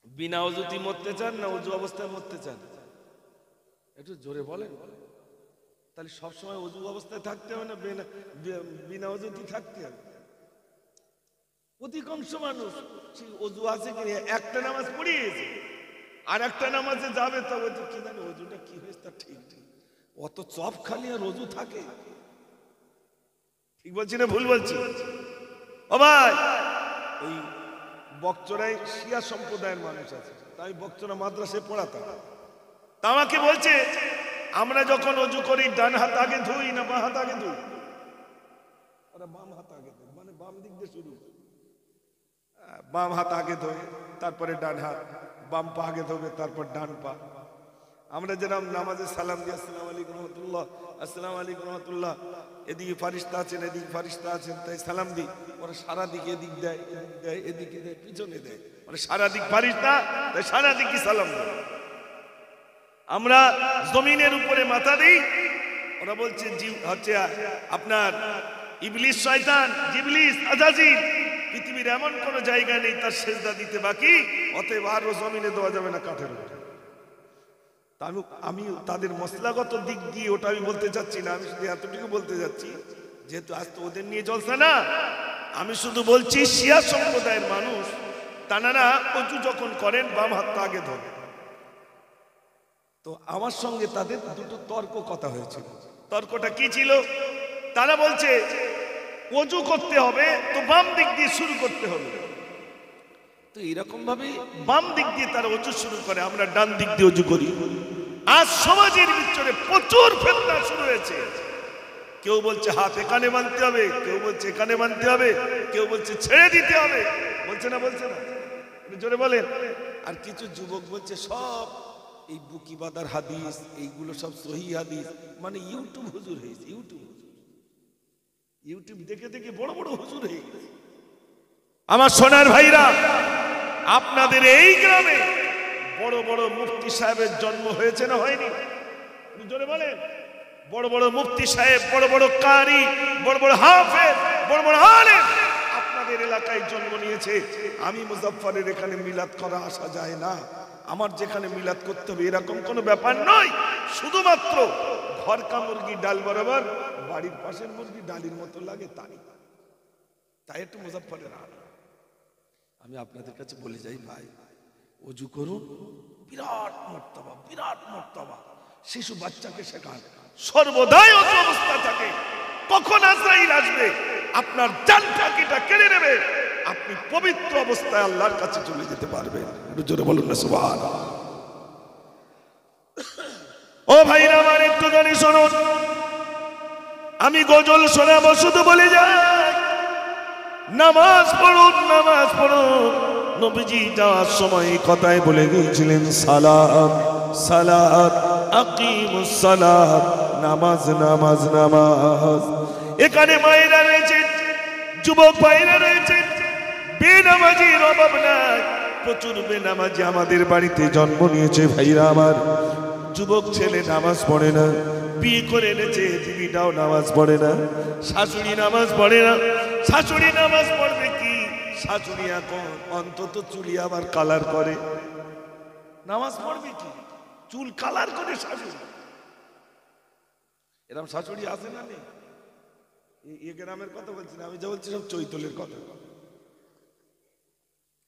বিনা ওযুতে মরতে চান না ওযু অবস্থায় মরতে চান? একটু জোরে বলেন। তাহলে সবসময় ওযু অবস্থায় থাকতে হবে না বিনা ওযুতে থাকতে হবে? অধিকাংশ মানুষ ওযু আছে কি একটা নামাজ পড়িয়েছে আর একটা নামাজে যাবে, তা ওই কি জানে ওযুটা কি হয়েছে তা ঠিক ঠিক, অত চপ খালি আর ওযু থাকে? ঠিক বলছি না ভুল বলছি? ও ভাই, ওই বকচড়ায় শিয়া সম্প্রদায়ের মানুষ আছে, তাই বকচড়া মাদ্রাসায় পড়াতাম। তা আমাকে বলছে, আমরা যখন ওযু করি ডান হাত আগে ধুই না বাম হাত আগে ধুই? ওরা বাম হাত আগে ধুই, মানে বাম দিক দিয়ে শুরু, বাম হাত আগে ধোয়, তারপরে ডান হাত, বাম পা আগে ধোবে, তারপর ডান পা। আমরা যেরকম নামাজে সালাম দিই, আসসালামু আলাইকুম রাহমাতুল্লাহ, আসসালামু আলাইকুম রাহমাতুল্লাহ, এদিকে ফারিস্তা আছেন এদিকে ফারিস্তা আছেন, তাই সালাম দিই। ওরা সারা দিকে এদিক দেয়, এদিক দেয়, এদিকে দেয়, পিছনে দেয়, মানে সারা দিক ফারিস্তা, তাই সারা দিকে সালাম দেয়। আমরা জমিনের উপরে মাথা দিই, ওরা বলছে হচ্ছে আপনার ইবলিস শয়তান জিবলিস আজাজিল, পৃথিবীর এমন কোন জায়গা নেই তার সেজদা দিতে বাকি, অতএব আরো জমিনে দেওয়া যাবে না কাঠের উপরে। আমি তাদের মশলাগত দিক দিয়ে ওটা আমি বলতে চাচ্ছি না, আমি শুধু এতটুকু বলতে যাচ্ছি, যেহেতু আজ তো ওদের নিয়ে চলছে না, আমি শুধু বলছি শিয়া সম্প্রদায়ের মানুষ তানারা ওযু যখন করেন বাম হাতটা আগে ধরে, তো আমার সঙ্গে তাদের দুটো তর্ক কথা হয়েছিল। তর্কটা কি ছিল? তারা বলছে ওযু করতে হবে তো বাম দিক দিয়ে শুরু করতে হবে। তো এরকম ভাবে বাম দিক দিয়ে তারা ওযু শুরু করে, আমরা ডান দিক দিয়ে ওযু করি। আজ সমাজের ভিতরে প্রচুর ফিতনা শুরু হয়েছে। কেউ বলছে হাত এখানে বাঁধতে হবে, কেউ বলছে এখানে বাঁধতে হবে, কেউ বলছে ছেড়ে দিতে হবে। বলছে না? বলছে না? জোরে বলেন। আর কিছু যুবক বলছে সব এই বুকি বাঁধার হাদিস, এইগুলো সব সহিহ হাদিস, মানে ইউটিউব হুজুর হয়েছে। ইউটিউব দেখে দেখে বড় বড় হুজুর হয়ে গেছে। আমার সোনার ভাইরা, আপনাদের এই গ্রামে বড় বড় মুফতি সাহেবের জন্ম হয়েছে না হয়নি? জোরে বলেন। বড় বড় মুফতি সাহেব, বড় বড় কারি, বড় বড় হাফেজ, বড় বড় আলেম আপনাদের এলাকায় জন্ম নিয়েছে। আমি মুজাফফরের এখানে মিলাদ করা আসা যায় না, আমার যেখানে মিলাদ করতে হবে এরকম কোনো ব্যাপার নয়। শুধুমাত্র ঘরকা মুরগি ডাল বরাবর, বাড়ির পাশের মুরগি ডালির মতো লাগে তাই একটু মুজাফফরের আনা। আমি আপনাদের কাছে বলে যাই ভাই, ওযু করুন, বিরাট মর্তবা, বিরাট মর্তবা। শিশু বাচ্চাকে শেখান সর্বদাই ওযু অবস্থা থাকে, কখন আজরাইল আসবে আপনার জানটাকে কেড়ে নেবে, আপনি পবিত্র অবস্থায় আল্লাহর কাছে চলে যেতে পারবেন। একটু জোরে বলুন না সুবহানাল্লাহ। ও ভাইরা আমার, একটু গানে শুনুন। আমি গজল শোনাবো, শুধু বলে যাই নামাজ পড়ুন, নামাজ পড়ুন। নবীজি যাওয়ার সময় কথায় বলে গিয়েছিলেন সালাত সালাত আকিমুস সালাত, নামাজ নামাজ নামাজ। এখানে মায়েরা রয়েছে, যুবক ভাইরা রয়েছে, বেনামাজির অভাব নাই। প্রচুর বেনামাজি আমাদের বাড়িতে জন্ম নিয়েছে ভাইরা আমার। যুবক ছেলে নামাজ পড়ে না, বিয়ে করে এনেছে, বিবিটাও নামাজ পড়ে না, শাশুড়ি নামাজ পড়ে না। শাশুড়ি নামাজ পড়বে কি? শাশুড়ি এখন অন্তত চুলি আবার কালার করে, নামাজ পড়বে কি? চুল কালার করে শাশুড়ি। এরকম শাশুড়ি আছে না? নেই? এই গ্রামের কথা বলছি না, আমি যা বলছি সব চৈতলের কথা।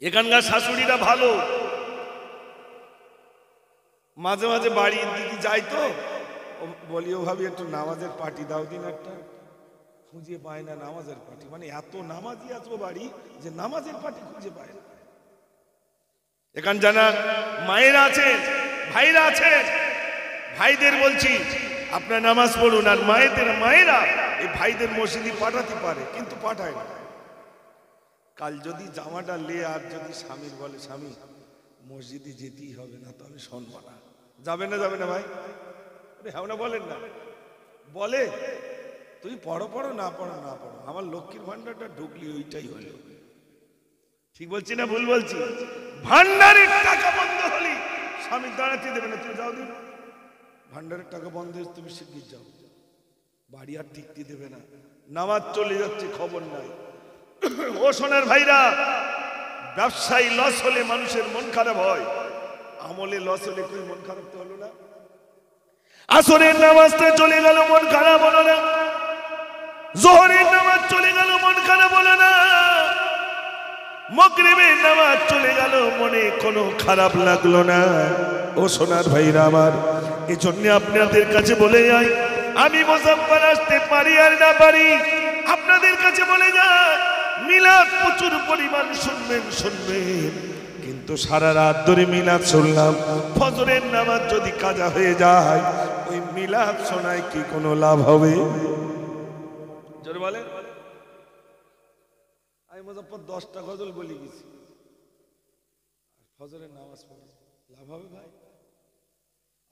এখানকার শাশুড়িরা ভালো। মাঝে মাঝে বাড়ির দিকে যাই তো বলি, ও ভাবি একটু নামাজের পার্টি দাও দিন একটা। খুঁজে পায় না নামাজের পার্টি, মানে এত নামাজি আছে বাড়ি যে নামাজের পার্টি খুঁজে পায় না। এখান জানা মায়েরা আছে, ভাইরা আছে, ভাইদের বলছি আপনার নামাজ পড়ুন। আর মায়েরা এই ভাইদের মসজিদে পাঠাতে পারে, কিন্তু পাঠায় না। কাল যদি জামাটা লে আর যদি স্বামীর বলে স্বামী মসজিদে যেতেই হবে না, তবে শুনবো না, যাবে না? যাবে না ভাই? হ্যাঁ না বলেন না? বলে তুই পড়ো পড়ো, না পড়ো না পড়ো, আমার লক্ষ্মীর ভান্ডারটা ঢুকলি ওইটাই হলো। ঠিক বলছি না ভুল বলছি? ভান্ডারের টাকা বন্ধ হলি স্বামী দাঁড়াতে দেবে না, তুমি যাও দিন। ভান্ডারের টাকা বন্ধ হয়েছে, তুমি শিগগির যাও, বাড়ি আর টিকতে দেবে না। নামাজ চলে যাচ্ছে, খবর নাই। ও সোনার ভাইরা, ব্যবসায়ী লস হলে মানুষের মন খারাপ হয়, আমলে লস হলে কই মন খারাপ তো হলো না? আসরের নামাজটা চলে গেল, মন খারাপ হলো না? যোহরের নামাজ চলে গেল, মন খারাপ হলো না? মাগরিবের নামাজ চলে গেল, মনে কোনো খারাপ লাগলো না? ও সোনার ভাইরা আমার, এই জন্য আপনাদের কাছে বলে যাই, আমি মুজাফফর আসতে পারি আর না পারি, আপনাদের কাছে বলে যাই মিলাদ প্রচুর পরিমাণ শুনবেন, কিন্তু সারা রাত ধরে মিলাদ শুনলাম, ফজরের নামাজ যদি কাজা হয়ে যায়, ওই মিলাদ শোনায় কি কোনো লাভ হবে? জোরে বলেন। আমি মুজাফফর 10টা গজল বলে গেছি, ফজরের নামাজ পড়ে লাভ হবে ভাই?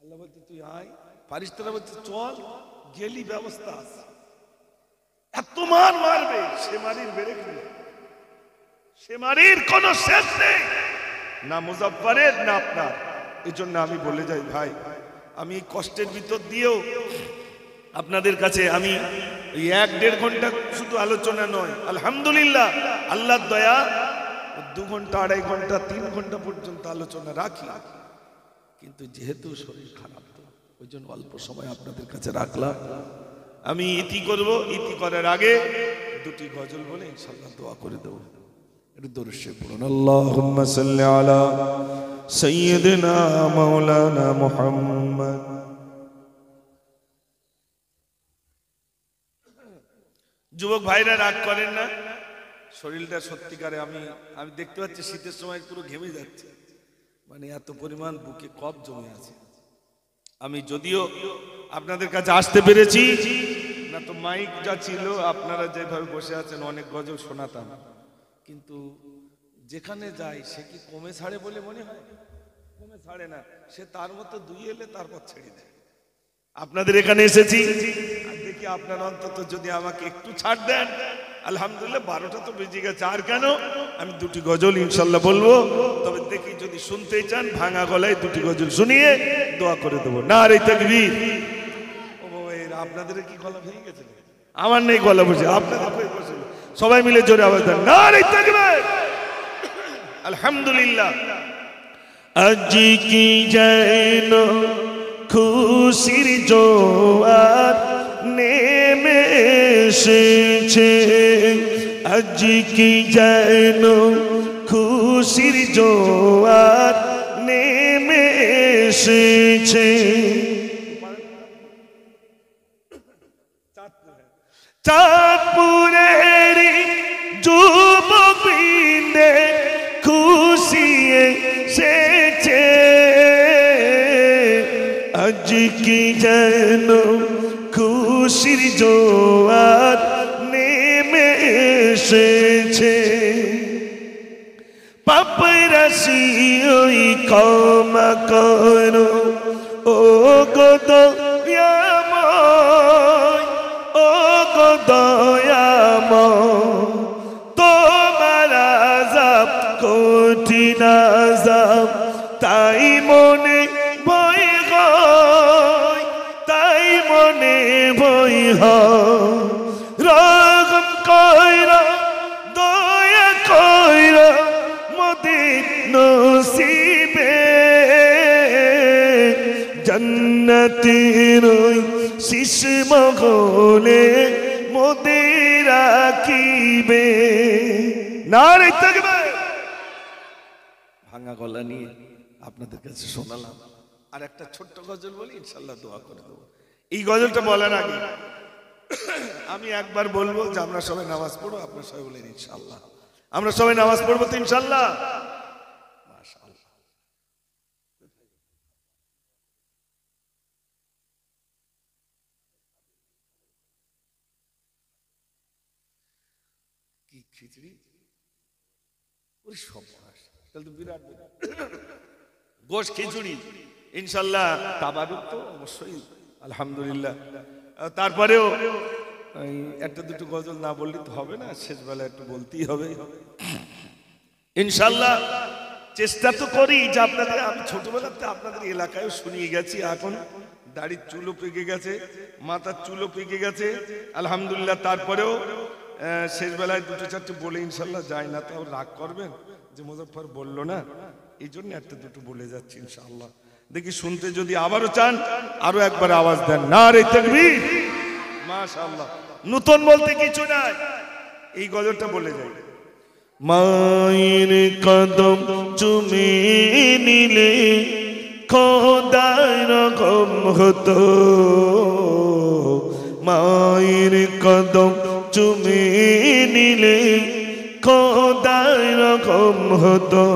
আল্লাহ বলতে তুই আয়, ফারিস্তারা বলছে চল, গেলি ব্যবস্থা আছে। এত মারবে, সে মারির বেড়ে গেল, সে মারির কোন শেষ নেই, না মুজাফফরের না আপনার। এই জন্য আমি বলে যাই ভাই, আমি কষ্টের ভিতর দিয়েও আপনাদের কাছে আমি 1-1.5 ঘন্টা শুধু আলোচনা নয়, আলহামদুলিল্লাহ আল্লাহর দয়া 2 ঘন্টা 2.5 ঘন্টা 3 ঘন্টা পর্যন্ত আলোচনা রাখি, কিন্তু যেহেতু শরীর খারাপ তো ওই জন্য অল্প সময় আপনাদের কাছে রাখলাম। আমি ইতি করব, ইতি করার আগে 2টি গজল বলে ইনশাআল্লাহ দোয়া করে দেব। একটু দরুদ শরীফ পড়ুন। আল্লাহুম্মা সাল্লি আলা সাইয়্যিদিনা মাওলানা মুহাম্মদ মোহাম্মদ। যুবক ভাইরা রাগ করেন না, শরীরটা সত্যিকারে আমি দেখতে পাচ্ছি শীতের সময় পুরো ঘেমে যাচ্ছে, মানে এত পরিমাণ বুকে কফ জমে আছে। আমি যদিও আপনাদের কাছে আসতে পেরেছি না, তো মাইক যা ছিল আপনারা যেভাবে বসে আছেন অনেক গজল শোনাতাম, কিন্তু যেখানে যাই সে কি কমে ছাড়ে বলে মনে হয়? কমে ছাড়ে না, সে তার মতো দুই এলে তারপর ছেড়ে দেয়। আপনাদের এখানে এসেছি আর দেখি আপনারা অন্তত যদি আমাকে একটু ছাড় দেন, আলহামদুলিল্লাহ। 12টা তো বেজে গেছে, আর কেন, আমি দুটি গজল ইনশাল্লাহ বলবো। তবে দেখি যদি শুনতে চান ভাঙা গলায় দুটি গজল শুনিয়ে দোয়া করে দেবো। নারে তাকবীর। ও বাবা, আপনাদের কি গলা ভেঙে গেছে? আমার নেই গলা বসে, আপনাদের বসে, সবাই মিলে জোরে আওয়াজ দেন নারে তাকবীর। আলহামদুলিল্লাহ। আজ কি যেন খুশির জোয়ার নেমে এসেছে, আজ কি যেন খুশির জোয়ার নেমে এসেছে। চাঁদপুরের যুবক বৃন্দে খুশি এসেছে, আজ কি যেন খুশির জোয়ার নেমে এসেছে। পাপরাশি ওই ক্ষমা করো ও গো দয়াময়, ও গো দয়াময়, তোমার আযাব কঠিন আযাব, তাই মনে ভয় হয়, তাই মনে ভয় হয়। রহম কইরা দয়া কইরা মোদের নসিবে, জান্নাতের ওই শীষ মহলে মোদের রাখিবে। নারে তাকবীর। ভাঙা গলা নিয়ে আপনাদের কাছে শোনালাম, আর একটা ছোট্ট গজল বলি, ইনশাল্লাহ দোয়া করে দেবো। এই গজলটা বলার আগে আমি একবার বলবো যে আমরা সবাই নামাজ পড়বো। আপনারা সবাই বলেন ইনশাল্লাহ। আমরা সবাই নামাজ পড়বো তো ইনশাল্লাহ? মাশাআল্লাহ। কি খিচড়ি, ওই সব তাহলে তো বিরাট গোশ খিচুড়ি ইনশাল্লাহ। তাবারুক তো অবশ্যই আলহামদুলিল্লাহ। তারপরেও একটা দুটো গজল না বললে তো হবে না, শেষ বেলা একটু বলতেই হবে ইনশাল্লাহ। চেষ্টা তো করি যে আপনাদের, আমি ছোটবেলাতে আপনাদের এলাকায় শুনিয়ে গেছি, এখন দাড়ির চুলও পেকে গেছে, মাথার চুলও পেকে গেছে আলহামদুলিল্লাহ। তারপরেও শেষ বেলায় দুটো চারটে বলে ইনশাল্লাহ যায় না, তাও রাগ করবেন যে মুজফ্ফর বললো না, এই জন্য একটা দুটো বলে যাচ্ছি ইনশাআল্লাহ। দেখি শুনতে যদি আবারও চান আরো একবার আওয়াজ দেন নারে তাকবীর। মাশাআল্লাহ। নতুন বলতে কিছু নাই, এই গজলটা বলে যাই। মায়ের কদম চুমে নিলে খোদার রকম হতো, মায়ের কদম চুমে নিলে খোদার রকম হতো।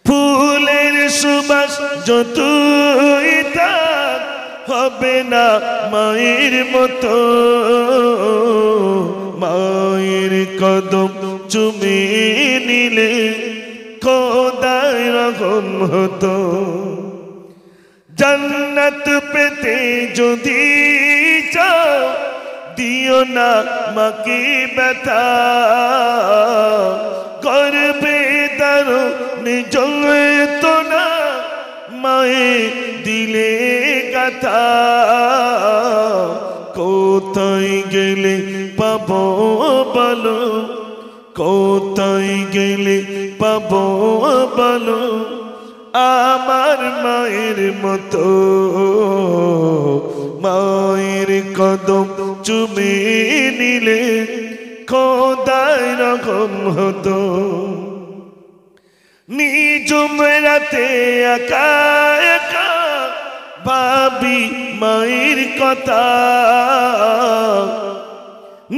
ফুলের সুবাস যতই থাক হবে না মায়ের মতো, মায়ের কদম চুমে নিলে খোদার রকম হতো। জান্নাত পেতে যদি চাও দিও না মাকে ব্যথা, গর্বে দারুণ যন্ত্রণা মায়ে দিলে গাথা। কোথায় গেলে পাবো বলো, কোথায় গেলে পাবো বলো আমার মায়ের মতো, মায়ের কদম চুমে নিলে খোদার রকম হতো। নিজুম রাতে একা একা ভাবি মায়ের কথা,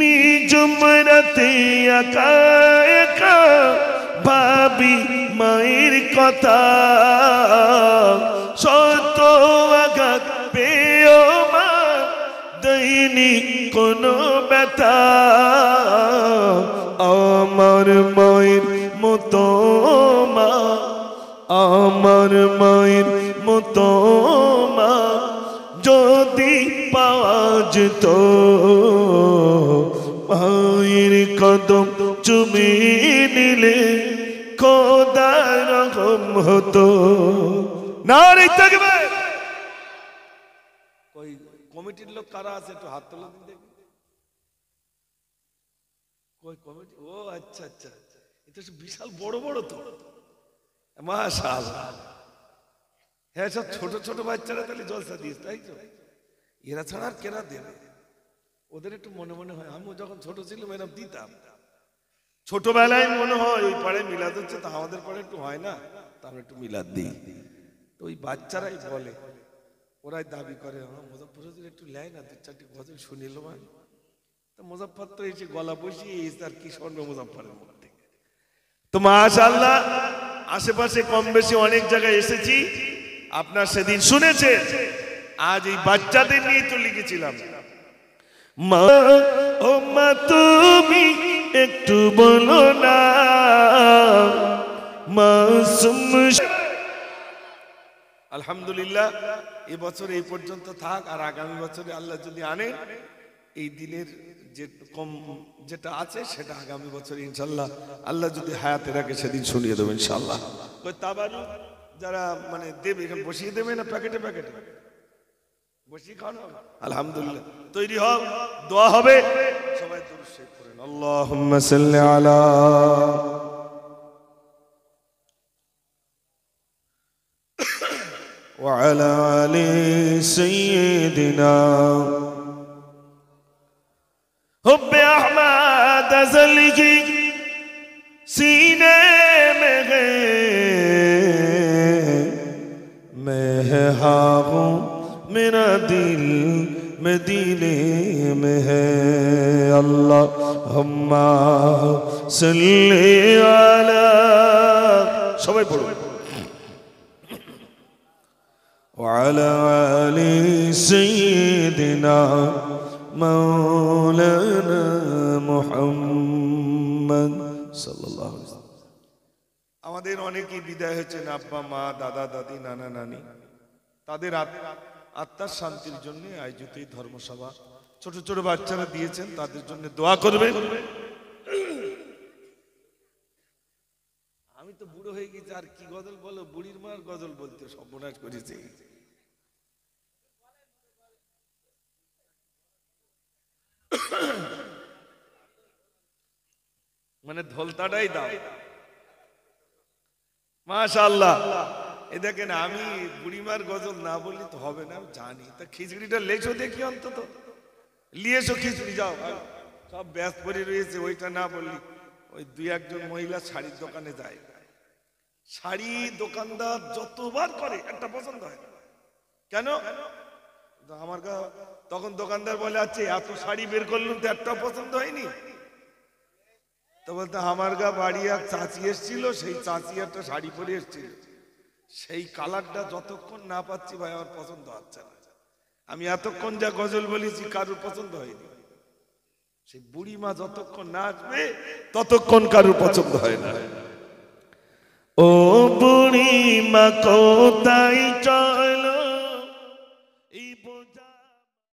নিজুম রাতে একা একা ভাবি মায়ের কথা, শত আঘাত পেও মা দেয়নি কোনো ব্যথা, আমার মায়ের মতো মা, আমার মায়ের মতো মা যদি পাওয়া যেত, মায়ের কদম চুমে নিলে খোদা রকম হতো। নারে তাকবীর। ওই কমিটির লোক কারা আছে একটু হাত তোলা দিন দেখি। কই কমিটি? ও আচ্ছা আচ্ছা, এটা বিশাল বড় বড় তো, মাশাআল্লাহ। হ্যাঁ, সব ছোট ছোট বাচ্চারা তাহলে জলসা দিস, তাই তো? এরা ছাড়া আর কেনা দেবে? ওদের একটু মনে মনে হয়, আমি যখন ছোট ছিলাম এরকম দিতাম। ছোটবেলায় মনে হয় ওই পাড়ে মিলাদ হচ্ছে, তা আমাদের পাড়ে একটু হয় না, তা আমরা একটু মিলাদ দিই। তো ওই বাচ্চারাই বলে, ওরাই দাবি করে, মুজাফফর হুজুর একটু লেয় না, 2-4টি গজল শুনিল। তো মুজাফফর তো এসে গলা বসিয়ে আর কি শুনবে মুজাফফরের মধ্যে। তো মাশাআল্লাহ, আশেপাশে কম বেশি অনেক জায়গায় এসেছি, আপনার সেদিন শুনেছে। আজ এই বাচ্চাদের নিয়ে তো লিখেছিলাম, মা ও মা তুমি একটু বলো না, মাসুম। আলহামদুলিল্লাহ, এবছর এই পর্যন্ত থাক, আর আগামী বছরে আল্লাহ যদি আনে, এই দিনের যে কম যেটা আছে সেটা আগামী বছর ইনশাল্লাহ আল্লাহ যদি হায়াতে রাখে সেদিন শুনিয়ে দেবেন ইনশাল্লাহ। ওই তাবারু যারা মানে দেবে, এখানে বসিয়ে দেবে না প্যাকেটে প্যাকেটে বসিয়ে খাওয়ানো হবে। আলহামদুলিল্লাহ, তৈরি হও, দোয়া হবে। সবাই দুরূদ শরীফ পড়েন। আল্লাহুম্মা সাল্লি আলা ওয়া আলা আলি সাইয়্যিদিনা हुब्बे अहमद अज़ली की सीने में है, मैं हूँ मेरा दिल मदीने में है। अल्लाहुम्मा सल्ली अला, सबाई पढ़ो, वा अला आलि सय्यिदिना মাওলানা মুহাম্মদ সাল্লাল্লাহু আলাইহি ওয়াসাল্লাম। আমাদের অনেকেই বিদায় হয়েছেন, আব্বা মা, দাদা দাদি, নানা নানি, তাদের আত্মার শান্তির জন্য আয়োজিত এই ধর্মসভা। ছোট ছোট বাচ্চারা দিয়েছেন, তাদের জন্য দোয়া করবেন। আমি তো বুড়ো হয়ে গেছি, আর কি গজল বলো, বুড়ির মার গজল বলতে সর্বনাশ করেছে। মানে ধলতাটাই দাও। মাশাআল্লাহ, এ দেখেন, আমি বুড়িমার গজল না বললি তো হবে না, আমি জানি। তা খিচুড়িটা লেছো দেখি, অন্তত লিয়েছো খিচুড়ি, যাও। সব ব্যস্ত পরে রয়েছে, ওইটা না বললি। ওই 2-1জন মহিলা শাড়ির দোকানে যায়, শাড়ি দোকানদার যতবার করে একটা পছন্দ হয় না। কেন? আমার তখন দোকানদার বলে, আচ্ছা এত শাড়ি বের করলাম তো একটা পছন্দ হয়নি। তো বলতে, আমার বাড়ি এক চাচি এসেছিল, সেই চাচি একটা শাড়ি পরে এসেছিল, সেই কালারটা যতক্ষণ না পাচ্ছি ভাই আমার পছন্দ হচ্ছে না। আমি এতক্ষণ যা গজল বলেছি কারুর পছন্দ হয়নি। সেই বুড়ি মা যতক্ষণ না আসবে ততক্ষণ কারুর পছন্দ হয় না। ও বুড়ি মা কোথায় চলে